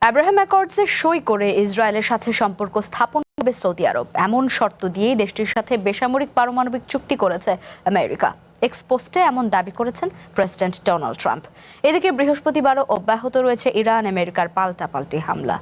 Abraham অ্যাকর্ডসে সই করে ইসরায়েলের সাথে সম্পর্ক স্থাপন করবে সৌদি আরব, এমন শর্ত দিয়েই দেশটির সাথে বেসামরিক পারমাণবিক চুক্তি করেছে আমেরিকা। এক্সপোস্টে এমন দাবি করেছেন প্রেসিডেন্ট ডোনাল্ড ট্রাম্প। এদিকে বৃহস্পতিবারও অব্যাহত রয়েছে ইরান আমেরিকার পাল্টাপাল্টি হামলা।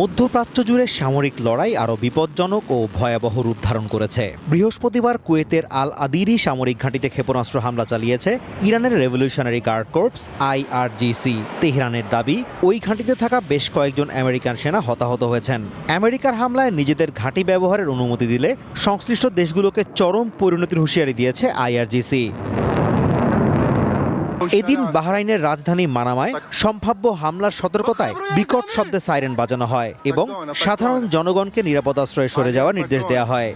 মধ্যপ্রাচ্য জুড়ে সামরিক লড়াই আরও বিপজ্জনক ও ভয়াবহ রূপ ধারণ করেছে। বৃহস্পতিবার কুয়েতের আল আদিরি সামরিক ঘাঁটিতে ক্ষেপণাস্ত্র হামলা চালিয়েছে ইরানের রেভলিউশনারি গার্ড কর্পস IRGC। তেহরানের দাবি, ওই ঘাঁটিতে থাকা বেশ কয়েকজন আমেরিকান সেনা হতাহত হয়েছেন। আমেরিকার হামলায় নিজেদের ঘাঁটি ব্যবহারের অনুমতি দিলে সংশ্লিষ্ট দেশগুলোকে চরম পরিণতির হুঁশিয়ারি দিয়েছে IRGC। এদিন বাহরাইনের রাজধানী মানামায় সম্ভাব্য হামলার সতর্কতায় বিকট শব্দে সাইরেন বাজানো হয় এবং সাধারণ জনগণকে নিরাপদ আশ্রয়ে সরে যাওয়ার নির্দেশ দেওয়া হয়।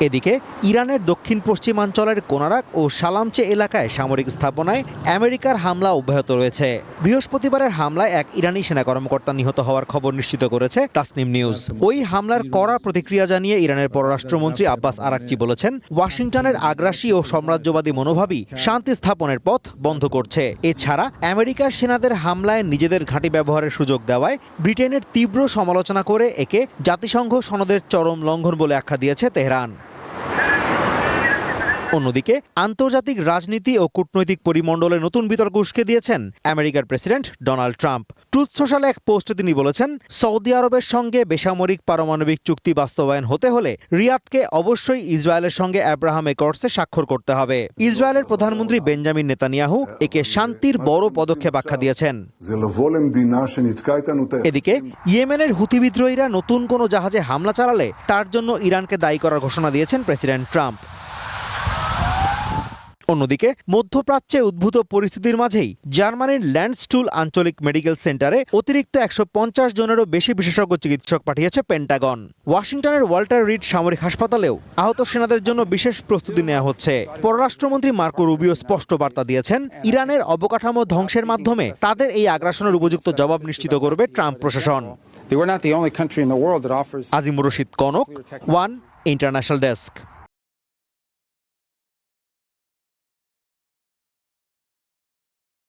এদিকে ইরানের দক্ষিণ পশ্চিমাঞ্চলের কোনারাক ও সালামচে এলাকায় সামরিক স্থাপনায় আমেরিকার হামলা অব্যাহত রয়েছে। বৃহস্পতিবারের হামলায় এক ইরানি সেনা কর্মকর্তা নিহত হওয়ার খবর নিশ্চিত করেছে তাসনিম নিউজ। ওই হামলার কড়া প্রতিক্রিয়া জানিয়ে ইরানের পররাষ্ট্রমন্ত্রী আব্বাস আরাকচি বলেছেন, ওয়াশিংটনের আগ্রাসী ও সাম্রাজ্যবাদী মনোভাবই শান্তি স্থাপনের পথ বন্ধ করছে। এছাড়া আমেরিকার সেনাদের হামলায় নিজেদের ঘাঁটি ব্যবহারের সুযোগ দেওয়ায় ব্রিটেনের তীব্র সমালোচনা করে একে জাতিসংঘ সনদের চরম লঙ্ঘন বলে আখ্যা দিয়েছে তেহরান। অন্যদিকে আন্তর্জাতিক রাজনীতি ও কূটনৈতিক পরিমণ্ডলে নতুন বিতর্ক উস্কে দিয়েছেন আমেরিকার প্রেসিডেন্ট ডোনাল্ড ট্রাম্প। ট্রুথ সোশ্যালে এক পোস্টে তিনি বলেছেন, সৌদি আরবের সঙ্গে বেসামরিক পারমাণবিক চুক্তি বাস্তবায়ন হতে হলে রিয়াদকে অবশ্যই ইসরায়েলের সঙ্গে আব্রাহাম অ্যাকর্ডসে স্বাক্ষর করতে হবে। ইসরায়েলের প্রধানমন্ত্রী বেঞ্জামিন নেতানিয়াহু একে শান্তির বড় পদক্ষেপ আখ্যা দিয়েছেন। এদিকে ইয়েমেনের হুথি বিদ্রোহীরা নতুন কোনো জাহাজে হামলা চালালে তার জন্য ইরানকে দায়ী করার ঘোষণা দিয়েছেন প্রেসিডেন্ট ট্রাম্প। অন্যদিকে মধ্যপ্রাচ্যে উদ্ভূত পরিস্থিতির মাঝেই জার্মানির ল্যান্ডস্টুল আঞ্চলিক মেডিকেল সেন্টারে অতিরিক্ত 150 জনেরও বেশি বিশেষজ্ঞ চিকিৎসক পাঠিয়েছে পেন্টাগন। ওয়াশিংটনের ওয়াল্টার রিড সামরিক হাসপাতালেও আহত সেনাদের জন্য বিশেষ প্রস্তুতি নেওয়া হচ্ছে। পররাষ্ট্রমন্ত্রী মার্কো রুবিও স্পষ্ট বার্তা দিয়েছেন, ইরানের অবকাঠামো ধ্বংসের মাধ্যমে তাদের এই আগ্রাসনের উপযুক্ত জবাব নিশ্চিত করবে ট্রাম্প প্রশাসন। They were not the only country in the world that offers Azimur Rashid Kanak, one international desk.